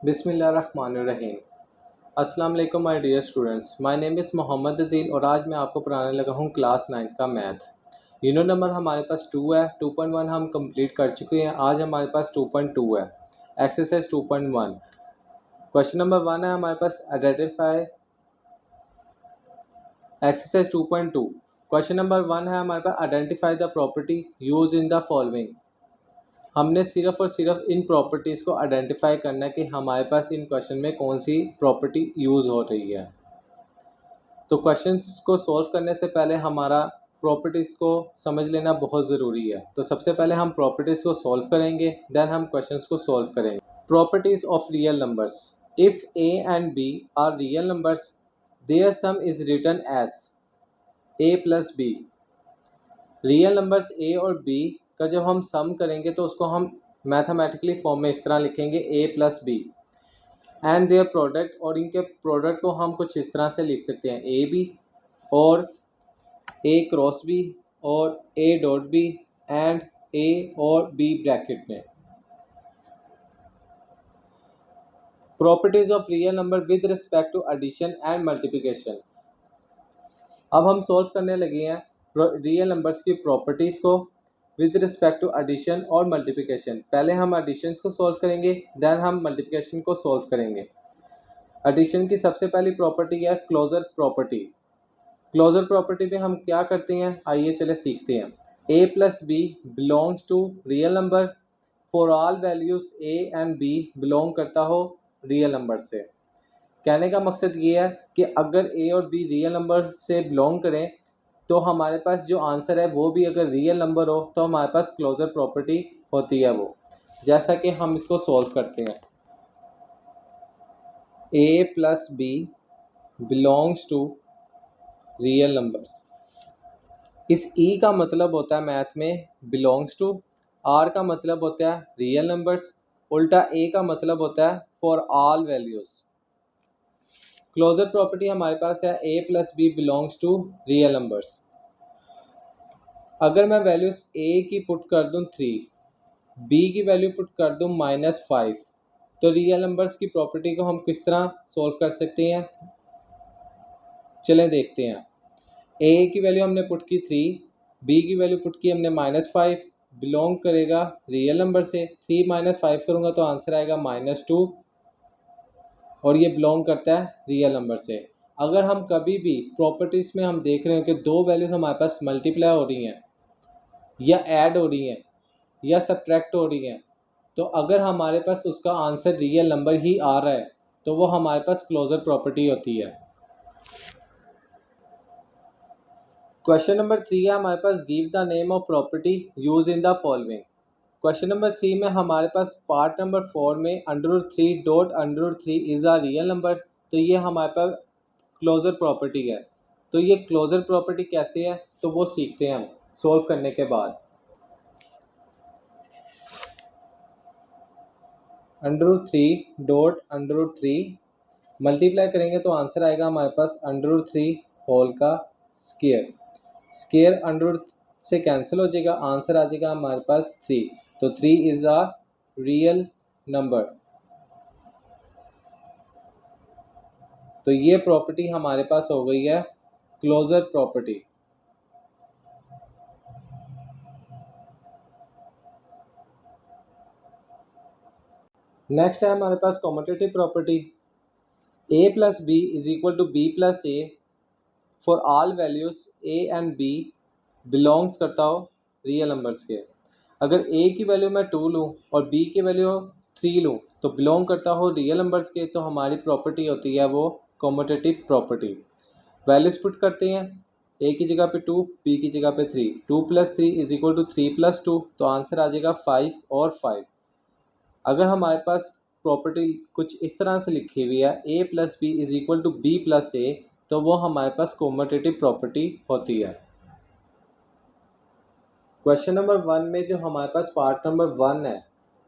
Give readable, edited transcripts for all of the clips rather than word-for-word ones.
बिस्मिल्लाहिर्रहमानिर्रहीम। अस्सलाम वालेकुम my dear students, my name is Mohammed Adeel और आज मैं आपको पढ़ाने लगा हूँ क्लास 9th का मैथ। यूनिट नंबर हमारे पास 2 है। 2.1 हम कंप्लीट कर चुके हैं। आज हमारे पास 2.2 है, एक्सरसाइज 2.1। क्वेश्चन नंबर 1 है हमारे पास आइडेंटिफाई। एक्सरसाइज 2.2 क्वेश्चन नंबर 1 है हमारे पास identify the property use in the following. हमने सिर्फ और सिर्फ इन प्रॉपर्टीज़ को आइडेंटिफाई करना है कि हमारे पास इन क्वेश्चन में कौन सी प्रॉपर्टी यूज़ हो रही है। तो क्वेश्चंस को सॉल्व करने से पहले हमारा प्रॉपर्टीज़ को समझ लेना बहुत ज़रूरी है। तो सबसे पहले हम प्रॉपर्टीज़ को सॉल्व करेंगे, देन हम क्वेश्चंस को सॉल्व करेंगे। Properties of real numbers. If a and b are real numbers, their sum is written as a plus b. Real numbers a और बी का जब हम सम करेंगे तो उसको हम मैथमेटिकली फॉर्म में इस तरह लिखेंगे a plus b and their product, और इनके प्रोडक्ट को हम कुछ इस तरह से लिख सकते हैं ए बी और ए क्रॉस बी और A dot B and A और बी ब्रैकेट में। Properties of real number with respect to addition and multiplication. अब हम सॉल्व करने लगे हैं रियल नंबर्स की प्रॉपर्टीज़ को विद रिस्पेक्ट टू एडिशन और मल्टीप्लिकेशन। पहले हम एडिशन को सॉल्व करेंगे, देन हम मल्टीप्लिकेशन को सॉल्व करेंगे। एडिशन की सबसे पहली प्रॉपर्टी है क्लोजर प्रॉपर्टी। क्लोजर प्रॉपर्टी में हम क्या करते हैं, आइए चले सीखते हैं। A plus b belongs to real number for all values a and b belong करता हो रियल नंबर से। कहने का मकसद ये है कि अगर ए और बी रियल नंबर से बिलोंग करें तो हमारे पास जो आंसर है वो भी अगर रियल नंबर हो तो हमारे पास क्लोजर प्रॉपर्टी होती है वो। जैसा कि हम इसको सॉल्व करते हैं। A plus b belongs to real numbers. इस ई का मतलब होता है मैथ में बिलोंग्स टू, आर का मतलब होता है रियल नंबर्स, उल्टा ए का मतलब होता है for all values. Closure property हमारे पास है a plus b belongs to real numbers. अगर मैं वैल्यूज ए की पुट कर दूं 3, बी की वैल्यू पुट कर दूं -5, तो रियल नंबर्स की प्रॉपर्टी को हम किस तरह सोल्व कर सकते हैं, चलें देखते हैं। ए की वैल्यू हमने पुट की 3, बी की वैल्यू पुट की हमने -5, बिलोंग करेगा रियल नंबर से। 3 - 5 करूँगा तो आंसर आएगा -2 और ये बिलोंग करता है रियल नंबर से। अगर हम कभी भी प्रॉपर्टीज़ में हम देख रहे हैं कि दो वैल्यूज हमारे पास मल्टीप्लाई हो रही हैं या ऐड हो रही हैं या सब्ट्रैक्ट हो रही हैं, तो अगर हमारे पास उसका आंसर रियल नंबर ही आ रहा है तो वो हमारे पास क्लोजर प्रॉपर्टी होती है। क्वेश्चन नंबर 3 है हमारे पास give the name of property use in the following. Question number 3 में हमारे पास पार्ट नंबर 4 में √3 dot √3 is a real number, तो ये हमारे पास क्लोजर प्रॉपर्टी है। तो ये क्लोजर प्रॉपर्टी कैसे है तो वो सीखते हैं हम सोल्व करने के बाद। √3 डॉट √3 मल्टीप्लाई करेंगे तो आंसर आएगा हमारे पास √3 होल का स्क्वायर। स्क्वायर अंडर से कैंसिल हो जाएगा, आंसर आ जाएगा हमारे पास 3। तो 3 इज अ रियल नंबर। तो ये प्रॉपर्टी हमारे पास हो गई है क्लोजर प्रॉपर्टी। नेक्स्ट है हमारे पास commutative property. A plus b is equal to B plus a for all values a and b belongs करता हो रियल नंबर्स के। अगर ए की वैल्यू मैं 2 लूँ और बी की वैल्यू 3 लूँ तो बिलोंग करता हो रियल नंबर्स के, तो हमारी प्रॉपर्टी होती है वो कॉम्यूटेटिव प्रॉपर्टी। वैल्यूज पुट करते हैं, ए की जगह पे 2, बी की जगह पे 3। 2 + 3 इज इक्वल टू 3 + 2, तो आंसर आ जाएगा 5 और 5। अगर हमारे पास प्रॉपर्टी कुछ इस तरह से लिखी हुई है a plus b is equal to B plus a, तो वो हमारे पास कॉम्यूटेटिव प्रॉपर्टी होती है। क्वेश्चन नंबर 1 में जो हमारे पास पार्ट नंबर 1 है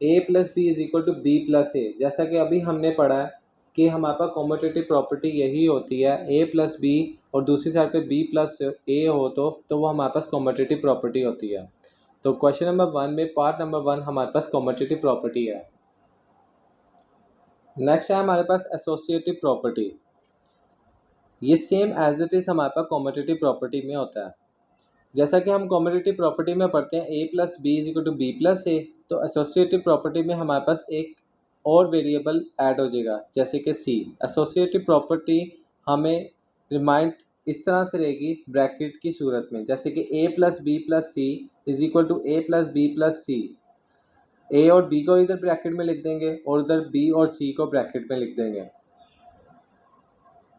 a plus b is equal to B plus a, जैसा कि अभी हमने पढ़ा है कि हमारे पास कॉम्यूटेटिव प्रॉपर्टी यही होती है ए प्लस बी और दूसरी साइड पे बी प्लस ए हो तो वो हमारे पास कॉम्यूटेटिव प्रॉपर्टी होती है। तो क्वेश्चन नंबर 1 में पार्ट नंबर 1 हमारे पास कॉम्यूटेटिव प्रॉपर्टी है। नेक्स्ट है हमारे पास एसोसिएटिव प्रॉपर्टी। ये सेम एज इट इज हमारे पास कॉम्पिटिटिव प्रॉपर्टी में होता है। जैसा कि हम कॉम्पिटिटिव प्रॉपर्टी में पढ़ते हैं a plus b is equal to B plus a, तो एसोसिएटिव प्रॉपर्टी में हमारे पास एक और वेरिएबल ऐड हो जाएगा, जैसे कि सी। एसोसिएटिव प्रॉपर्टी हमें रिमाइंड इस तरह से रहेगी ब्रैकेट की सूरत में, जैसे कि a plus B plus C is equal to a plus B plus c. A और बी को इधर ब्रैकेट में लिख देंगे और उधर बी और सी को ब्रैकेट में लिख देंगे।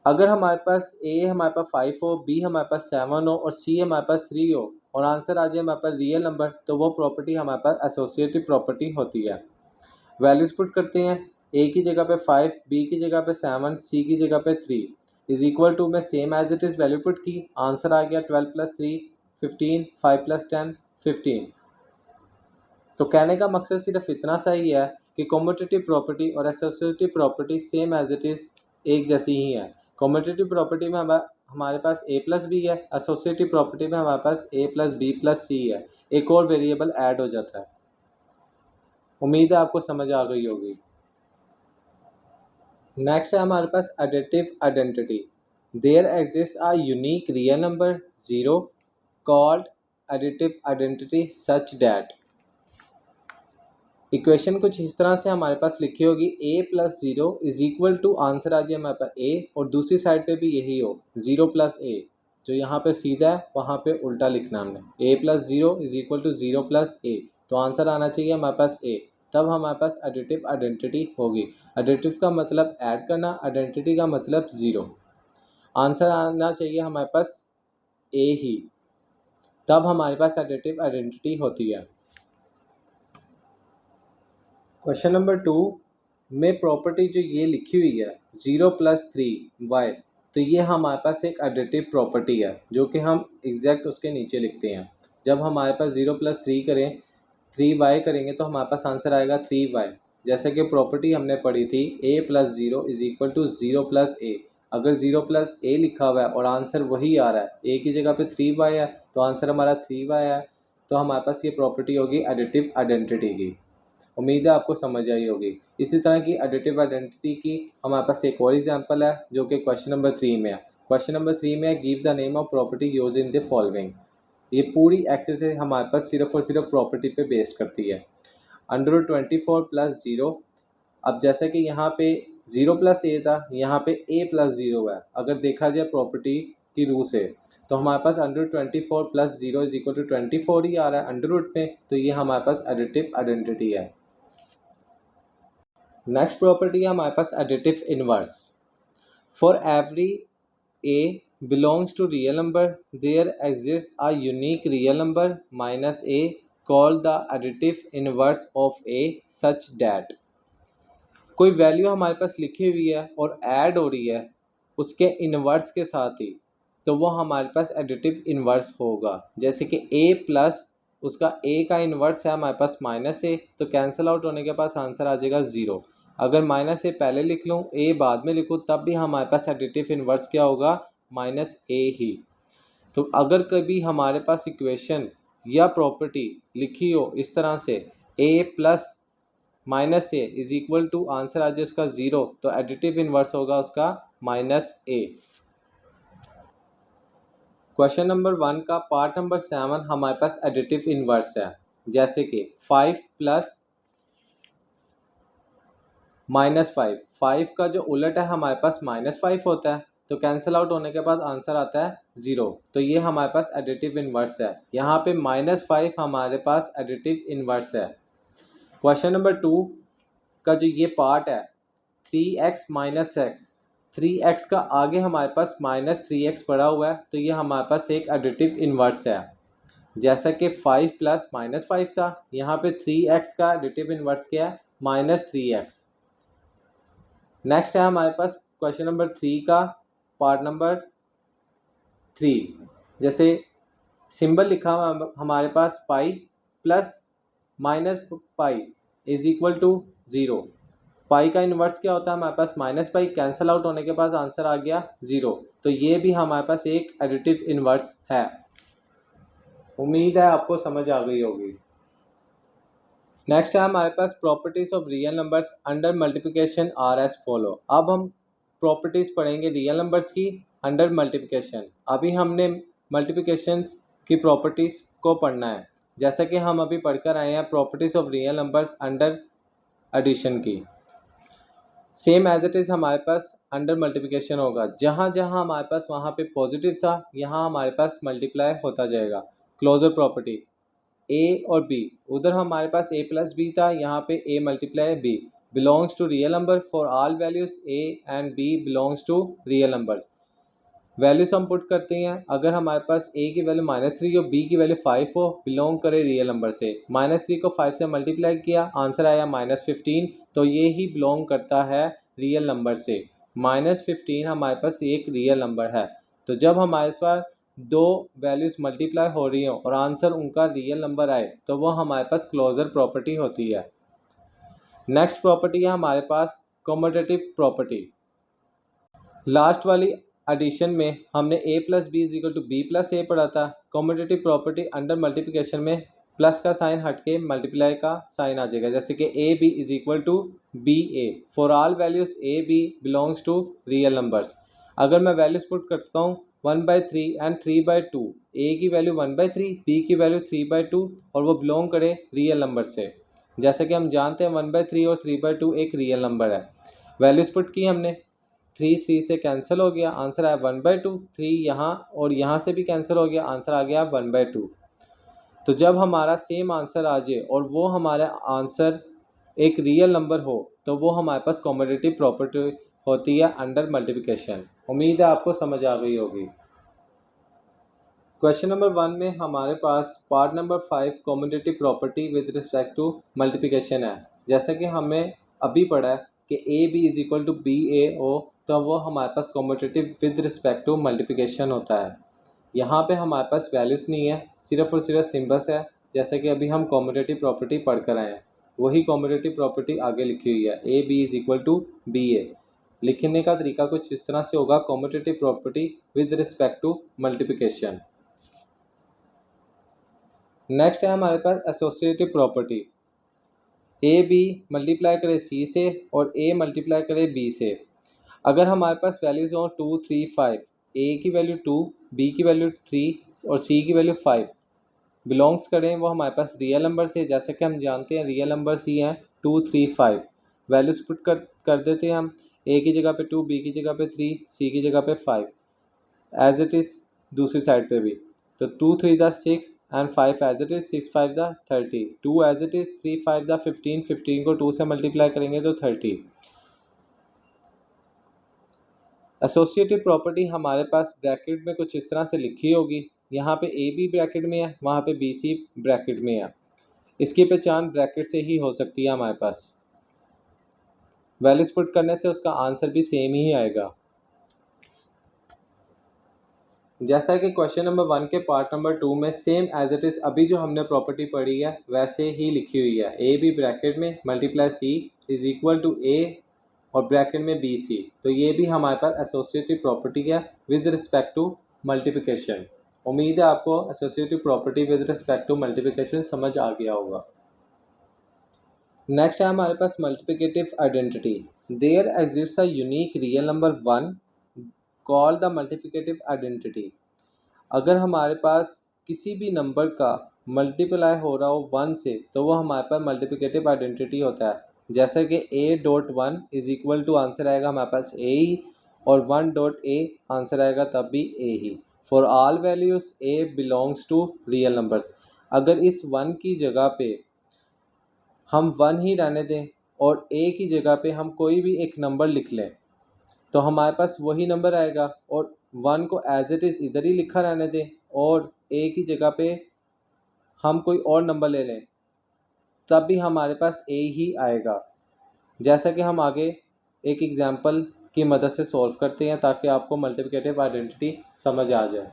अगर हमारे पास ए हमारे पास 5 हो, बी हमारे पास 7 हो और सी हमारे पास 3 हो और आंसर आ जाए हमारे पास रियल नंबर, तो वो प्रॉपर्टी हमारे पास एसोसिएटिव प्रॉपर्टी होती है। वैल्यूज पुट करते हैं, ए की जगह पे 5, बी की जगह पे 7, सी की जगह पे 3 इज इक्वल टू में same as it is value put की, आंसर आ गया 12 प्लस 3 15, 5 प्लस 10 15। तो कहने का मकसद सिर्फ इतना सा ही है कि कॉम्पिटिटिव प्रॉपर्टी और associative property same as it is एक जैसी ही है। कॉम्पिटिटिव प्रॉपर्टी में हमारे पास ए प्लस बी है, एसोसिएटिव प्रॉपर्टी में हमारे पास A plus B plus C है, एक और वेरिएबल ऐड हो जाता है। उम्मीद है आपको समझ आ गई होगी। नेक्स्ट है हमारे पास additive identity. There exist a unique real number 0 called additive identity such that. Equation कुछ इस तरह से हमारे पास लिखी होगी, a plus 0 is equal to answer आ जाए हमारे पास a और दूसरी साइड पे भी यही हो 0 प्लस a। जो यहाँ पे सीधा है वहाँ पे उल्टा लिखना हमने, a plus 0 is equal to 0 plus a, तो आंसर आना चाहिए हमारे पास a। तब हमारे पास एडिटिव आइडेंटिटी होगी। एडिटिव का मतलब ऐड करना, आइडेंटिटी का मतलब 0। आंसर आना चाहिए हमारे पास a ही, तब हमारे पास एडिटिव आइडेंटिटी होती है। क्वेश्चन नंबर 2 में प्रॉपर्टी जो ये लिखी हुई है 0 प्लस 3y, तो ये हमारे पास एक एडिटिव प्रॉपर्टी है जो कि हम एग्जैक्ट उसके नीचे लिखते हैं। जब हमारे पास 0 प्लस 3 करें 3y करेंगे तो हमारे पास आंसर आएगा 3y। जैसे कि प्रॉपर्टी हमने पढ़ी थी a plus 0 is equal to 0 plus a। अगर 0 प्लस a लिखा हुआ है और आंसर वही आ रहा है, a की जगह पे 3y है तो आंसर हमारा 3y है, तो हमारे पास ये प्रॉपर्टी होगी एडिटिव आइडेंटिटी की। उम्मीद है आपको समझ आई होगी। इसी तरह की एडिटिव आइडेंटिटी की हमारे पास एक और एग्जांपल है जो कि क्वेश्चन नंबर 3 में है। क्वेश्चन नंबर 3 में है give the name of property use in the following. ये पूरी एक्सरसाइज हमारे पास सिर्फ और सिर्फ प्रॉपर्टी पे बेस्ड करती है। Under 24 plus 0। अब जैसा कि यहाँ पे 0 प्लस ए था, यहाँ पे a प्लस 0 है। अगर देखा जाए प्रॉपर्टी की रूल से तो हमारे पास under 24 plus 0 is equal to 24 ही आ रहा है अंडर रूट में, तो ये हमारे पास एडिटिव आइडेंटिटी है। नेक्स्ट प्रॉपर्टी है हमारे पास additive inverse. For every a belongs to real number there exists a unique real number minus a called the additive inverse of a such that। कोई वैल्यू हमारे पास लिखी हुई है और ऐड हो रही है उसके इनवर्स के साथ ही, तो वो हमारे पास एडिटिव इनवर्स होगा। जैसे कि a प्लस उसका a का इनवर्स है हमारे पास माइनस a, तो कैंसिल आउट होने के पास आंसर आ जाएगा 0। अगर माइनस a पहले लिख लूँ a बाद में लिखूँ तब भी हमारे पास एडिटिव इनवर्स क्या होगा, माइनस a ही। तो अगर कभी हमारे पास इक्वेशन या प्रॉपर्टी लिखी हो इस तरह से a plus minus a is equal to answer आ जाए उसका 0, तो एडिटिव इनवर्स होगा उसका माइनस a। क्वेश्चन नंबर 1 का पार्ट नंबर 7 हमारे पास एडिटिव इनवर्स है। जैसे कि 5 प्लस माइनस 5, 5 का जो उलट है हमारे पास माइनस 5 होता है, तो कैंसिल आउट होने के बाद आंसर आता है 0, तो ये हमारे पास एडिटिव इनवर्स है। यहाँ पे -5 हमारे पास एडिटिव इनवर्स है। क्वेश्चन नंबर 2 का जो ये पार्ट है 3x माइनस एक्स, 3x का आगे हमारे पास -3x पड़ा हुआ है, तो ये हमारे पास एक एडिटिव इनवर्स है। जैसा कि 5 प्लस -5 था, यहाँ पे 3x का एडिटिव इनवर्स क्या है, -3x। नेक्स्ट है हमारे पास क्वेश्चन नंबर 3 का पार्ट नंबर 3। जैसे सिंबल लिखा हुआ हमारे पास pi plus minus pi is equal to 0। Pi का इन्वर्स क्या होता है हमारे पास माइनस पाई, कैंसिल आउट होने के बाद आंसर आ गया 0, तो ये भी हमारे पास एक एडिटिव इन्वर्स है। उम्मीद है आपको समझ आ गई होगी। नेक्स्ट है हमारे पास properties of real numbers under multiplication are as follow. अब हम प्रॉपर्टीज पढ़ेंगे रियल नंबर्स की अंडर मल्टीप्लिकेशन। अभी हमने मल्टीप्लिकेशन की प्रॉपर्टीज को पढ़ना है, जैसा कि हम अभी पढ़कर आए हैं properties of real numbers under addition की। सेम एज इट इज हमारे पास अंडर मल्टीप्लिकेशन होगा, जहाँ जहाँ हमारे पास वहाँ पे पॉजिटिव था यहाँ हमारे पास मल्टीप्लाई होता जाएगा। क्लोजर प्रॉपर्टी ए और बी, उधर हमारे पास ए प्लस बी था, यहाँ पे a multiply b belongs to real number for all values a and b belongs to real numbers. Values हम पुट करते हैं, अगर हमारे पास ए की वैल्यू -3 हो, बी की वैल्यू 5 हो, बिलोंग करे रियल नंबर से। -3 को 5 से मल्टीप्लाई किया, आंसर आया -15, तो ये ही बिलोंग करता है रियल नंबर से। -15 हमारे पास एक रियल नंबर है। तो जब हमारे पास दो वैल्यूज मल्टीप्लाई हो रही हो और आंसर उनका रियल नंबर आए तो वो हमारे पास क्लोजर प्रॉपर्टी होती है। नेक्स्ट प्रॉपर्टी है हमारे पास कम्यूटेटिव प्रॉपर्टी। लास्ट वाली एडिशन में हमने a plus b is equal to B plus a पढ़ा था। कम्यूटेटिव प्रॉपर्टी अंडर मल्टीप्लिकेशन में प्लस का साइन हट के मल्टीप्लाई का साइन आ जाएगा, जैसे कि a b is equal to b a for all values A B belongs to real numbers. अगर मैं वैल्यूज पुट करता हूँ 1/3 एंड 3/2, ए की वैल्यू 1/3, बी की वैल्यू 3/2 और वो बिलोंग करे रियल नंबर से। जैसे कि हम जानते हैं 1/3 और 3/2 एक रियल नंबर है। वैल्यूज पुट की हमने, 3 से कैंसिल हो गया, आंसर आया 1/2। 3 यहाँ और यहाँ से भी कैंसिल हो गया, आंसर आ गया 1/2। तो जब हमारा सेम आंसर आ जाए और वो हमारा आंसर एक रियल नंबर हो तो वो हमारे पास कम्यूटेटिव प्रॉपर्टी होती है अंडर मल्टीप्लिकेशन। उम्मीद है आपको समझ आ गई होगी। क्वेश्चन नंबर 1 में हमारे पास part number 5 commutative property with respect to multiplication है। जैसा कि हमें अभी पढ़ा है कि a b is equal to b a हो, तो वो हमारे पास commutative with respect to multiplication होता है। यहाँ पे हमारे पास वैल्यूज़ नहीं है, सिर्फ और सिर्फ सिंबल्स है। जैसे कि अभी हम कम्यूटेटिव प्रॉपर्टी पढ़ कर आए हैं, वही कम्यूटेटिव प्रॉपर्टी आगे लिखी हुई है, a b is equal to b a. लिखने का तरीका कुछ इस तरह से होगा, commutative property with respect to multiplication. Next है हमारे पास associative property. A b multiply करे सी से और ए मल्टीप्लाई करे बी से। अगर हमारे पास वैल्यूज हो 2 3 5, ए की वैल्यू 2, बी की वैल्यू 3 और सी की वैल्यू 5 बिलोंग्स करें वो हमारे पास रियल नंबर से। जैसे कि हम जानते हैं रियल नंबर्स ही हैं 2 3 5। वैल्यूज पुट कर देते हैं हम, ए की जगह पे 2, बी की जगह पे 3, सी की जगह पे 5 एज इट इज़ दूसरी साइड पे भी। तो 2 3 the 6 and 5 as it is, 6 5 the 30, 2 as it is, 3 5 the 15, 15 को 2 से मल्टीप्लाई करेंगे तो 30। एसोसिएटिव प्रॉपर्टी हमारे पास ब्रैकेट में कुछ इस तरह से लिखी होगी, यहाँ पे ए बी ब्रैकेट में है, वहाँ पे बी सी ब्रैकेट में है। इसकी पहचान ब्रैकेट से ही हो सकती है हमारे पास। वैल्यूज पुट करने से उसका आंसर भी सेम ही आएगा। जैसा कि क्वेश्चन नंबर 1 के पार्ट नंबर 2 में सेम एज इट इज़ अभी जो हमने प्रॉपर्टी पढ़ी है वैसे ही लिखी हुई है, ए बी ब्रैकेट में multiply c is equal to a और ब्रैकेट में बी सी। तो ये भी हमारे पास एसोसिएटिव प्रॉपर्टी है विद रिस्पेक्ट टू मल्टीप्लिकेशन। उम्मीद है आपको associative property with respect to multiplication समझ आ गया होगा। नेक्स्ट है हमारे पास multiplicative identity. There exists a unique real number 1 call the multiplicative identity. अगर हमारे पास किसी भी नंबर का मल्टीप्लाई हो रहा हो 1 से तो वो हमारे पास मल्टीप्लिकेटिव आइडेंटिटी होता है। जैसे कि a.1 is equal to answer आएगा हमारे पास a ही, और 1.a आंसर आएगा तब भी a ही। For all values a belongs to real numbers. अगर इस 1 की जगह पे हम 1 ही रहने दें और a की जगह पे हम कोई भी एक नंबर लिख लें तो हमारे पास वही नंबर आएगा, और 1 को एज इट इज़ इधर ही लिखा रहने दें और a की जगह पे हम कोई और नंबर ले लें तब भी हमारे पास a ही आएगा। जैसा कि हम आगे एक एग्जांपल की मदद से सॉल्व करते हैं ताकि आपको मल्टीप्लिकेटिव आइडेंटिटी समझ आ जाए।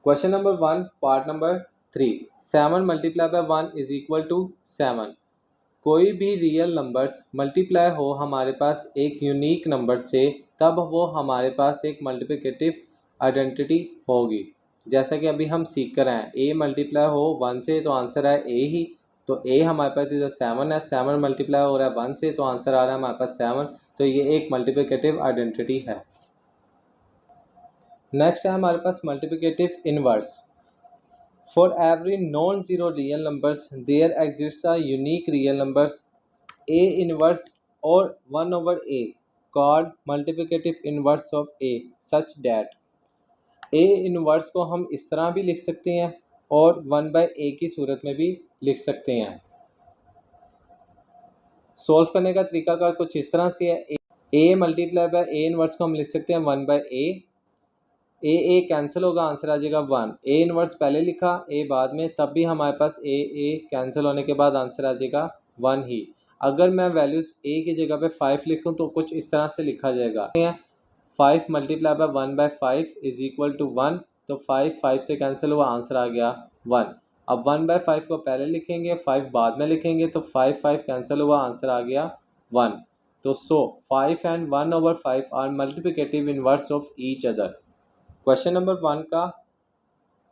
Question number 1 part number 3, 7 multiply by 1 is equal to 7। कोई भी रियल नंबर्स मल्टीप्लाई हो हमारे पास एक यूनिक नंबर से तब वो हमारे पास एक मल्टीप्लिकेटिव आइडेंटिटी होगी। जैसा कि अभी हम सीख कर आए, a मल्टीप्लाई हो 1 से तो आंसर है a ही, तो ए हमारे पास इधर 7 है, 7 मल्टीप्लाई हो रहा है 1 से, तो आंसर आ रहा है हमारे पास 7। तो ये एक मल्टीप्लिकेटिव आइडेंटिटी है। नेक्स्ट है हमारे पास multiplicative inverse. For every non zero real numbers there exists a unique real numbers a inverse और 1/a called multiplicative inverse of a such that. A inverse को हम इस तरह भी लिख सकते हैं और 1/a की सूरत में भी लिख सकते हैं। सॉल्व करने का तरीका का कुछ इस तरह से है। A multiply by A inverse को हम लिख सकते हैं 1/a। ए कैंसिल होगा, आंसर आ जाएगा 1। ए इनवर्स पहले लिखा, ए बाद में, तब भी हमारे पास ए कैंसिल होने के बाद आंसर आ जाएगा 1 ही। अगर मैं वैल्यूज ए की जगह पे 5 लिखूं तो कुछ इस तरह से लिखा जाएगा 5 multiply by 1/5 is equal to 1। तो 5 से कैंसिल हुआ, आंसर आ गया 1। अब 1/5 को पहले लिखेंगे, 5 बाद में लिखेंगे, तो 5 कैंसिल हुआ, आंसर आ गया 1। तो 5 and 1/5 are multiplicative inverse of each other. Question number 1 का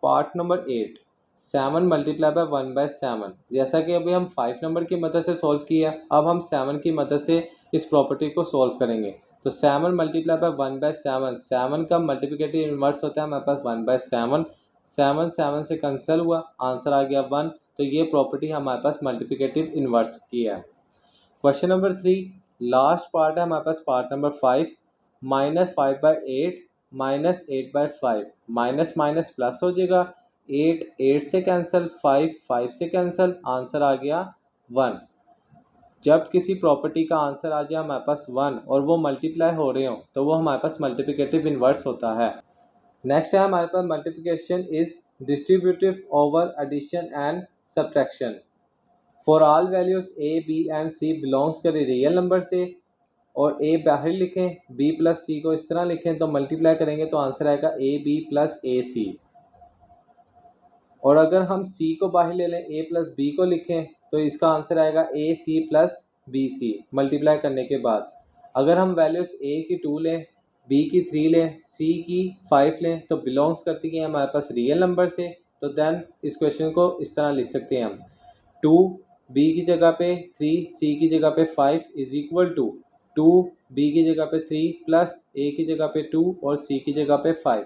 पार्ट नंबर 8, 7 मल्टीप्लाई बाय 1/7। जैसा कि अभी हम 5 नंबर की मदद से सॉल्व किया, अब हम 7 की मदद से इस प्रॉपर्टी को सॉल्व करेंगे। तो 7 मल्टीप्लाई बाय 1/7, 7 का मल्टीप्लिकेटिव इनवर्स होता है हमारे पास 1/7। 7 से कैंसिल हुआ, आंसर आ गया 1। तो ये प्रॉपर्टी हमारे पास मल्टीप्लिकेटिव इनवर्स की है। क्वेश्चन नंबर 3, लास्ट पार्ट है हमारे पास part number 5, -5/8 -8/5। Minus minus plus हो जाएगा, 8 से कैंसिल, 5 से कैंसिल, आंसर आ गया 1। जब किसी प्रॉपर्टी का आंसर आ जाए हमारे पास 1 और वो मल्टीप्लाई हो रहे हो तो वो हमारे पास मल्टीप्लिकेटिव इनवर्स होता है। नेक्स्ट है हमारे पास multiplication is distributive over addition and subtraction. For all values A B and C belongs करे रियल नंबर से, और ए बाहर लिखें, बी प्लस सी को इस तरह लिखें, तो मल्टीप्लाई करेंगे तो आंसर आएगा ए बी प्लस ए सी। और अगर हम सी को बाहर ले लें, ए प्लस बी को लिखें, तो इसका आंसर आएगा a c plus b c multiply करने के बाद। अगर हम वैल्यूज ए की 2 लें, बी की 3 लें, सी की 5 लें, तो बिलोंग्स करती है हमारे पास रियल नंबर से, तो देन इस क्वेश्चन को इस तरह लिख सकते हैं हम, 2 बी की जगह पे 3 सी की जगह पे 5 इज इक्वल टू 2 बी की जगह पे 3 प्लस ए की जगह पे 2 और सी की जगह पे 5।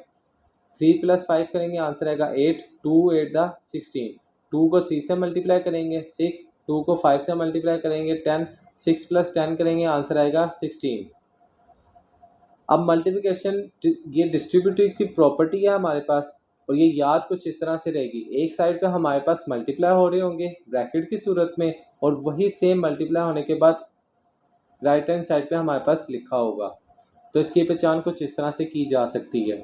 3 + 5 करेंगे, आंसर आएगा 8। 2 8 द 16। 2 को 3 से मल्टीप्लाई करेंगे 6, 2 को 5 से मल्टीप्लाई करेंगे 10, 6 + 10 करेंगे, आंसर आएगा 16। अब मल्टीप्लिकेशन ये डिस्ट्रीब्यूटिव की प्रॉपर्टी है हमारे पास, और ये याद कुछ इस तरह से रहेगी। एक साइड पे हमारे पास मल्टीप्लाई हो रहे होंगे ब्रैकेट की सूरत में, और वही सेम मल्टीप्लाई होने के बाद राइट हैंड साइड पे हमारे पास लिखा होगा। तो इसकी पहचान कुछ इस तरह से की जा सकती है।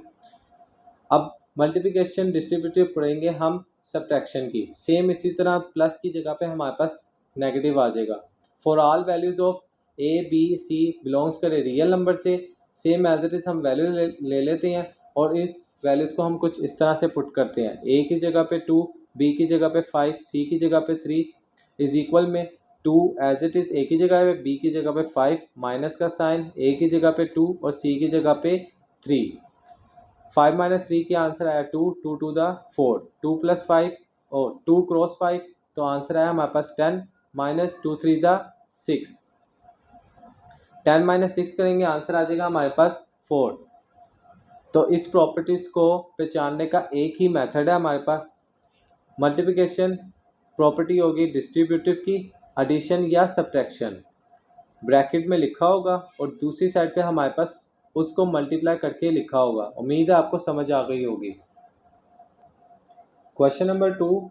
अब मल्टीप्लिकेशन डिस्ट्रीब्यूटिव पढ़ेंगे हम सब्ट्रैक्शन की, सेम इसी तरह प्लस की जगह पे हमारे पास नेगेटिव आ जाएगा। For all values of A B C belongs करे रियल नंबर से, सेम एज इट इज हम वैल्यू ले लेते हैं और इस वैल्यूज को हम कुछ इस तरह से पुट करते हैं। ए की जगह पे 2, बी की जगह पे 5, सी की जगह पे 3 इज इक्वल में 2 एज इट इज ए की जगह पे, बी की जगह पे 5, माइनस का साइन, ए की जगह पे 2 और सी की जगह पे 3। 5 - 3 के आंसर आया 2, 2 to the 4, 2 + 5 और 2 × 5, तो आंसर आया हमारे पास 10 -2 3 the 6। 10 - 6 करेंगे, आंसर आ जाएगा हमारे पास 4। तो इस प्रॉपर्टीज को पहचानने का एक ही मेथड है हमारे पास। मल्टीप्लिकेशन प्रॉपर्टी होगी डिस्ट्रीब्यूटिव की, एडिशन या सब्ट्रैक्शन ब्रैकेट में लिखा होगा और दूसरी साइड पे हमारे पास उसको मल्टीप्लाई करके लिखा होगा। उम्मीद है आपको समझ आ गई होगी। क्वेश्चन नंबर 2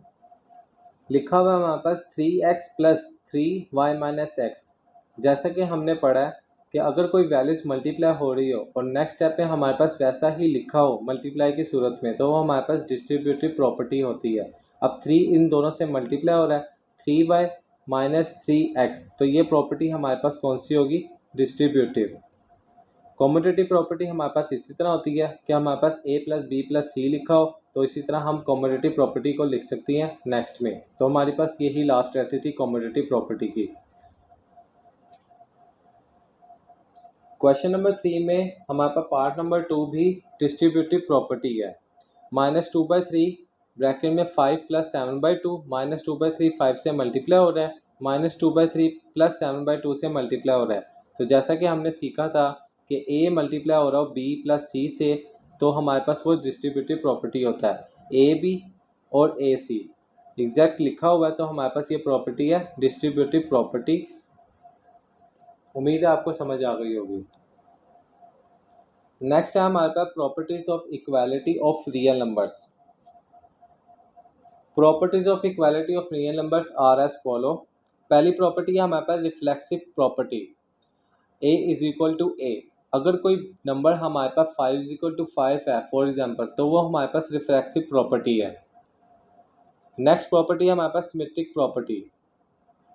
लिखा हुआ है हमारे पास 3x + 3y - x। जैसा कि हमने पढ़ा है कि अगर कोई वैल्यूज मल्टीप्लाई हो रही हो और नेक्स्ट स्टेप में हमारे पास वैसा ही लिखा हो मल्टीप्लाई की सूरत में, तो वो हमारे पास डिस्ट्रीब्यूटिव प्रॉपर्टी होती है। अब 3 इन दोनों से मल्टीप्लाई हो रहा है, 3y - 3x, तो ये प्रॉपर्टी हमारे पास कौन सी होगी? डिस्ट्रीब्यूटिव। कॉम्यूटेटिव प्रॉपर्टी हमारे पास इसी तरह होती है कि हमारे पास a + b + c लिखा हो, तो इसी तरह हम कॉम्यूटेटिव प्रॉपर्टी को लिख सकती हैं नेक्स्ट में। तो हमारे पास यही लास्ट रहती थी कॉम्यूटेटिव प्रॉपर्टी की। क्वेश्चन नंबर 3 में हमारे पास पार्ट नंबर 2 भी डिस्ट्रीब्यूटिव प्रॉपर्टी है। -2/3 ब्रैकेट में 5 प्लस 7/2 माइनस 2/3 5 से मल्टीप्लाई हो रहा है, माइनस 2/3 प्लस 7/2 से मल्टीप्लाई हो रहा है। तो जैसा कि हमने सीखा था कि ए मल्टीप्लाई हो रहा हो बी प्लस सी से, तो हमारे पास वो डिस्ट्रीब्यूटिव प्रॉपर्टी होता है ए बी और ए सी एग्जैक्ट लिखा हुआ है, तो हमारे पास ये प्रॉपर्टी है डिस्ट्रीब्यूटिव प्रॉपर्टी। उम्मीद है आपको समझ आ गई होगी। नेक्स्ट है हमारे पास properties of equality of real numbers. Properties of equality of real numbers are as follow. पहली प्रॉपर्टी है हमारे पास reflexive property, a is equal to a. अगर कोई नंबर हमारे पास 5 इज इक्वल टू 5 है फॉर एग्जाम्पल, तो वो हमारे पास रिफ्लेक्सिव प्रॉपर्टी है। नेक्स्ट प्रॉपर्टी है हमारे पास symmetric property,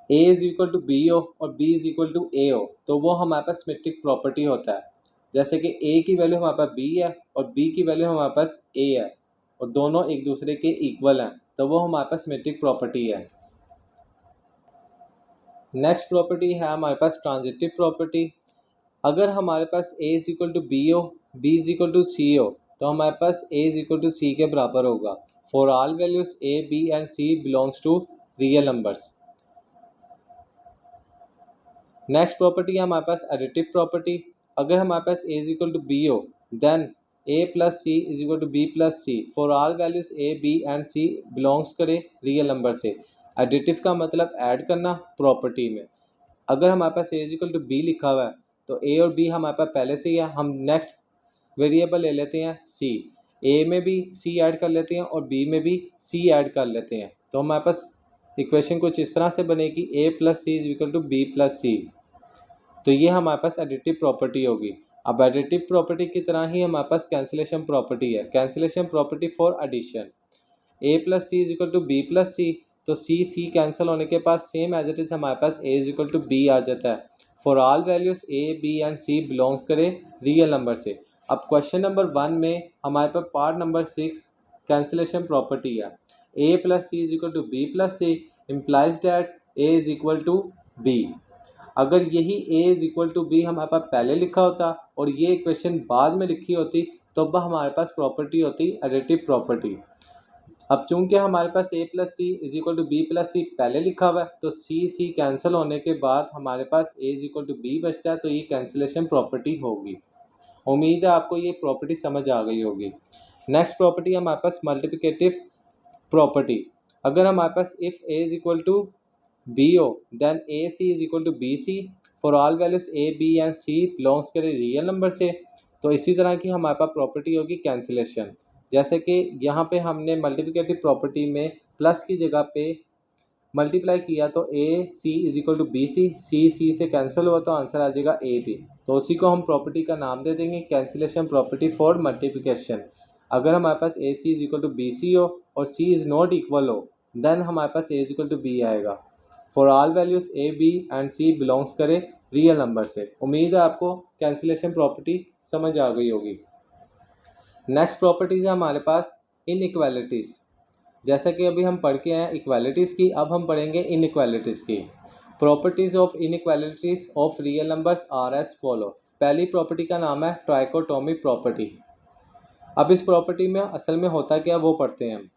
a is equal to B हो और b is equal to A हो, तो वो हमारे पास सिमेट्रिक प्रॉपर्टी होता है। जैसे कि a की वैल्यू हमारे पास b है और b की वैल्यू हमारे पास a है और दोनों एक दूसरे के इक्वल हैं, तो वो हमारे पास सिमेट्रिक प्रॉपर्टी है। नेक्स्ट प्रॉपर्टी है हमारे पास ट्रांजिटिव प्रॉपर्टी। अगर हमारे पास a is equal to B हो, b is equal to C हो, तो हमारे पास a is equal to C के बराबर होगा for all values a b and c belongs to real numbers. Next property है हमारे पास एडिटिव प्रॉपर्टी। अगर हमारे पास a is equal to B हो, then a plus C is equal to B plus C for all values a b and c belongs करे real number से। Additive का मतलब ऐड करना प्रॉपर्टी में। अगर हमारे पास a is equal to B लिखा हुआ है, तो a और b हमारे पास पहले से ही है, हम नेक्स्ट वेरिएबल ले लेते हैं c, a में भी c ऐड कर लेते हैं और b में भी c ऐड कर लेते हैं, तो हमारे पास इक्वेशन कुछ इस तरह से बनेगी a plus C is equal to B plus C. तो ये हमारे पास एडिटिव प्रॉपर्टी होगी। अब एडिटिव प्रॉपर्टी की तरह ही हमारे पास कैंसिलेशन प्रॉपर्टी है, cancellation property for addition. a plus C is equal to B plus C, तो c कैंसिल होने के पास सेम एज इट इज हमारे पास a is equal to B आ जाता है for all values a b and c belong करे रियल नंबर से। अब क्वेश्चन नंबर 1 में हमारे पास पार्ट नंबर 6 कैंसिलेशन प्रॉपर्टी है, a plus C is equal to B plus C implies that a is equal to b। अगर यही a is equal to B हमारे पास पहले लिखा होता और ये इक्वेशन बाद में लिखी होती, तो अब हमारे पास प्रॉपर्टी होती एडिटिव प्रॉपर्टी। अब चूंकि हमारे पास a plus C is equal to B plus C पहले लिखा हुआ है, तो c कैंसिल होने के बाद हमारे पास a is equal to B बचता है, तो ये कैंसिलेशन प्रॉपर्टी होगी। उम्मीद है आपको ये प्रॉपर्टी समझ आ गई होगी। नेक्स्ट प्रॉपर्टी है हमारे पास मल्टीप्लिकेटिव प्रॉपर्टी। अगर हमारे पास if a is equal to B हो, then A C is equal to B C for all values a b and c belongs करे रियल नंबर से, तो इसी तरह की हमारे पास प्रॉपर्टी होगी कैंसिलेशन। जैसे कि यहाँ पे हमने मल्टीप्लिकेटिव प्रॉपर्टी में प्लस की जगह पे मल्टीप्लाई किया, तो A C is equal to B C, C से कैंसिल हुआ तो आंसर आ जाएगा ए बी, तो उसी को हम प्रॉपर्टी का नाम दे देंगे कैंसिलेशन प्रॉपर्टी फॉर मल्टीप्लिकेशन। अगर हमारे पास A C is equal to B C हो और सी इज़ नॉट इक्वल हो, देन हमारे पास A is equal to B आएगा for all values A B and C belongs करे रियल नंबर से। उम्मीद है आपको कैंसिलेशन प्रॉपर्टी समझ आ गई होगी। नेक्स्ट प्रॉपर्टीज है हमारे पास इनइक्वालिटीज़। जैसा कि अभी हम पढ़ के आए इक्वालिटीज़ की, अब हम पढ़ेंगे इनइक्वालिटीज़ की। Properties of inequalities of real numbers are as follow. पहली प्रॉपर्टी का नाम है ट्राइकोटोमी प्रॉपर्टी। अब इस प्रॉपर्टी में असल में होता क्या वो पढ़ते हैं हम।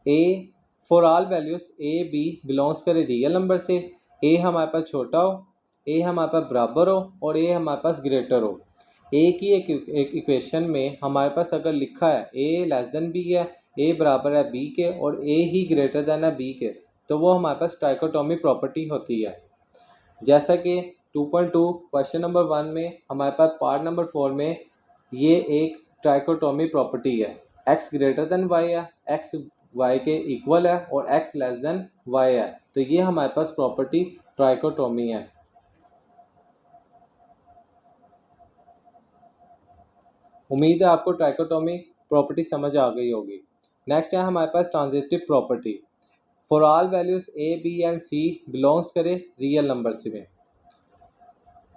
A for all values A B belongs करे रियल नंबर से, ए हमारे पास छोटा हो, ए हमारे पास बराबर हो और ए हमारे पास ग्रेटर हो। ए की एक इक्वेशन में हमारे पास अगर लिखा है ए लेस देन बी है, ए बराबर है बी के और ए ही ग्रेटर देन है बी के, तो वो हमारे पास ट्राइकोटोमी प्रॉपर्टी होती है। जैसा कि 2.2 क्वेश्चन नंबर 1 में हमारे पास पार्ट नंबर 4 में ये एक ट्राइकोटोमी प्रॉपर्टी है। एक्स ग्रेटर देन वाई है, एक्स वाई के इक्वल है और एक्स लेस देन वाई है, तो ये हमारे पास प्रॉपर्टी ट्राइकोटोमी है। उम्मीद है आपको ट्राइकोटोमी प्रॉपर्टी समझ आ गई होगी। नेक्स्ट है हमारे पास transitive property. For all values A B and C belongs करे रियल नंबर्स में।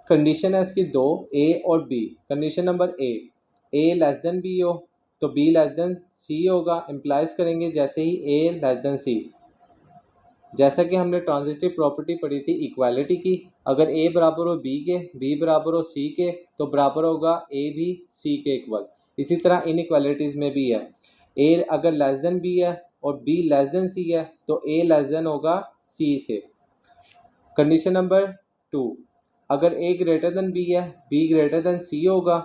कंडीशन है इसकी दो, ए और B. Condition number A less than B हो तो बी लेस देन सी होगा, इम्प्लाइज करेंगे जैसे ही ए लेस देन सी। जैसा कि हमने ट्रांजिटिव प्रॉपर्टी पढ़ी थी इक्वालिटी की, अगर ए बराबर हो बी के, बी बराबर हो सी के, तो बराबर होगा ए भी सी के इक्वल। इसी तरह इनइक्वालिटीज़ में भी है, ए अगर लेस देन बी है और B लेस देन C है तो A लेस देन होगा C से। कंडीशन नंबर 2, अगर A ग्रेटर देन B है, B ग्रेटर देन C होगा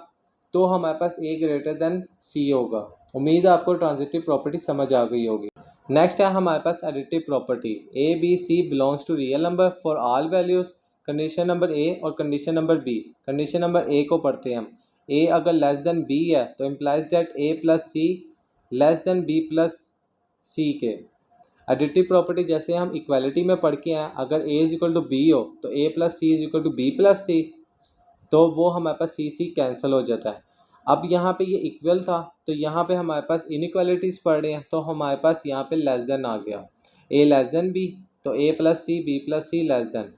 तो हमारे पास A ग्रेटर देन C होगा। उम्मीद है आपको ट्रांजिटिव प्रॉपर्टी समझ आ गई होगी। नेक्स्ट है हमारे पास additive property, A B C belongs to real number for all values. Condition number A और condition number B। Condition number A को पढ़ते हैं हम। A अगर लेस देन B है तो implies that A plus C less than B plus C के। Additive property जैसे हम इक्वालिटी में पढ़ के हैं, अगर A is equal to B हो तो A plus C is equal to B plus C, तो वो हमारे पास C कैंसिल हो जाता है। अब यहाँ पे ये इक्वल था तो यहाँ पे हमारे पास इनइक्वालिटीज़ पढ़ रहे हैं तो हमारे पास यहाँ पे लेस देन आ गया। A लेस देन B तो A plus C B plus C less then.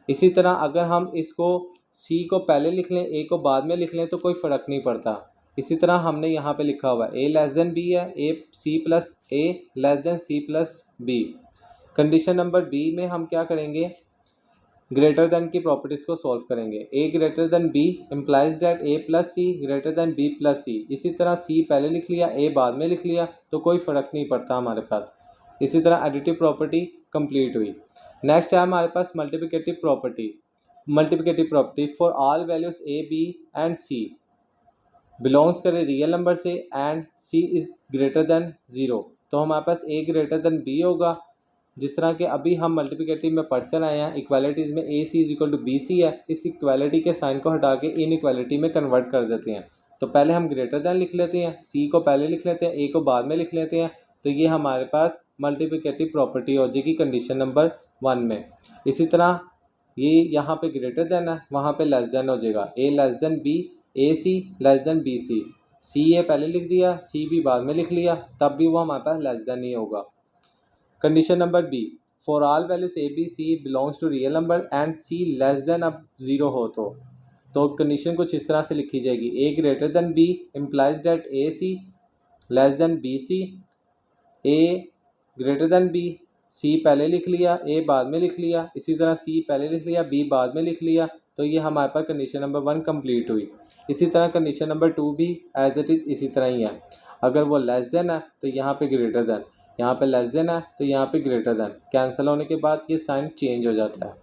इसी तरह अगर हम इसको C को पहले लिख लें A को बाद में लिख लें तो कोई फ़र्क नहीं पड़ता। इसी तरह हमने यहाँ पे लिखा हुआ है A लेस देन B है, A C plus A less then C plus B। Condition number B में हम क्या करेंगे, ग्रेटर देन की प्रॉपर्टीज़ को सॉल्व करेंगे। A greater than B implies that A plus C greater than B plus C। इसी तरह C पहले लिख लिया, A बाद में लिख लिया तो कोई फ़र्क नहीं पड़ता हमारे पास। इसी तरह एडिटिव प्रॉपर्टी कंप्लीट हुई। नेक्स्ट है हमारे पास multiplicative property. Multiplicative property for all values A B and C belongs करे रियल नंबर से and C is greater than 0 तो हमारे पास A ग्रेटर देन B होगा। जिस तरह के अभी हम मल्टीप्लिकेटिव में पढ़ कर आए हैं, इक्वालिटीज़ में AC is equal to BC है, इस इक्वालिटी के साइन को हटा के इन इक्वालिटी में कन्वर्ट कर देते हैं। तो पहले हम ग्रेटर देन लिख लेते हैं, C को पहले लिख लेते हैं, A को बाद में लिख लेते हैं, तो ये हमारे पास मल्टीप्लिकेटिव प्रॉपर्टी हो जाएगी कंडीशन नंबर 1 में। इसी तरह ये यहाँ पे ग्रेटर देन है, वहाँ पे लेस देन हो जाएगा। A less than B, AC less than BC। CA पहले लिख दिया, CB बाद में लिख लिया, तब भी वो हमारे पास लेस देन ही होगा। Condition number B, for all values A B C belongs to real number and C less than अब 0 हो तो कंडीशन कुछ इस तरह से लिखी जाएगी। A greater than B implies that A C less than B C। A greater than B, C पहले लिख लिया, A बाद में लिख लिया, इसी तरह C पहले लिख लिया, B बाद में लिख लिया, तो ये हमारे पास कंडीशन नंबर 1 कंप्लीट हुई। इसी तरह कंडीशन नंबर 2 भी एज इट इज़ इसी तरह ही है। अगर वो लेस देन है तो यहाँ पे ग्रेटर देन, यहाँ पे लेस देन है तो यहाँ पे ग्रेटर देन, कैंसिल होने के बाद ये साइन चेंज हो जाता है।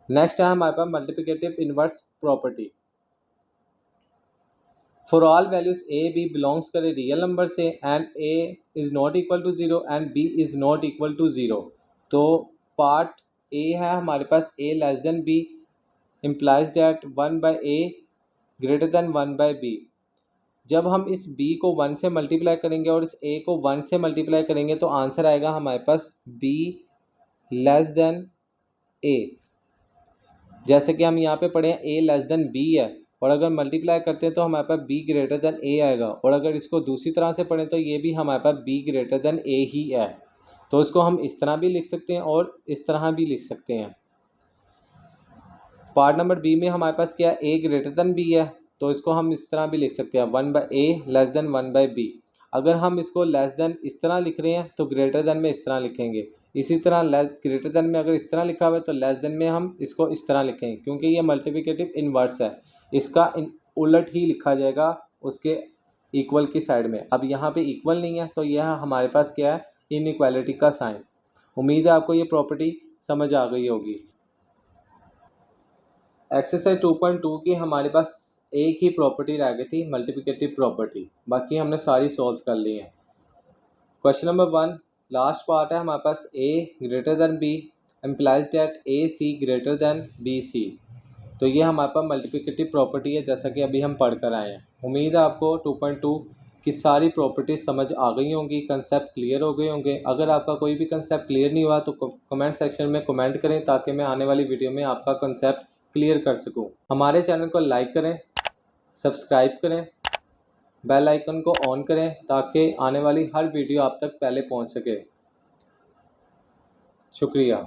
नेक्स्ट है हमारे पास multiplicative inverse property. For all values A B belongs करे रियल नंबर से and A is not equal to 0 and B is not equal to 0, तो पार्ट A है हमारे पास A less than B implies that 1 by A greater than 1 by B। जब हम इस B को 1 से मल्टीप्लाई करेंगे और इस A को 1 से मल्टीप्लाई करेंगे तो आंसर आएगा हमारे पास B लेस देन A। जैसे कि हम यहाँ पे पढ़े हैं A लेस देन B है, और अगर मल्टीप्लाई करते हैं तो हमारे पास B ग्रेटर देन A आएगा, और अगर इसको दूसरी तरह से पढ़ें तो ये भी हमारे पास B ग्रेटर देन A ही है। तो इसको हम इस तरह भी लिख सकते हैं और इस तरह भी लिख सकते हैं। पार्ट नंबर B में हमारे पास क्या है, A ग्रेटर देन B है, तो इसको हम इस तरह भी लिख सकते हैं 1 by A less then 1 by B। अगर हम इसको लेस देन इस तरह लिख रहे हैं तो ग्रेटर देन में इस तरह लिखेंगे। इसी तरह ग्रेटर देन में अगर इस तरह लिखा हुआ है तो लेस देन में हम इसको इस तरह लिखेंगे, क्योंकि ये मल्टीप्लिकेटिव इनवर्स है, इसका उलट ही लिखा जाएगा उसके इक्वल की साइड में। अब यहाँ पे इक्वल नहीं है तो यह हमारे पास क्या है, इनइक्वालिटी का साइन। उम्मीद है आपको ये प्रॉपर्टी समझ आ गई होगी। एक्सरसाइज 2.2 की हमारे पास एक ही प्रॉपर्टी रह गई थी, मल्टीप्लिकेटिव प्रॉपर्टी, बाकी हमने सारी सॉल्व कर ली हैं। क्वेश्चन नंबर 1 लास्ट पार्ट है हमारे पास, A greater than B implies that AC greater than BC। तो ये हमारे पास मल्टीप्लिकेटिव प्रॉपर्टी है जैसा कि अभी हम पढ़ कर आए हैं। उम्मीद है आपको 2.2 की सारी प्रॉपर्टीज समझ आ गई होंगी, कंसेप्ट क्लियर हो गए होंगे। अगर आपका कोई भी कंसेप्ट क्लियर नहीं हुआ तो कमेंट सेक्शन में कमेंट करें ताकि मैं आने वाली वीडियो में आपका कंसेप्ट क्लियर कर सकूं। हमारे चैनल को लाइक करें, सब्सक्राइब करें, बेल आइकन को ऑन करें ताकि आने वाली हर वीडियो आप तक पहले पहुंच सके। शुक्रिया।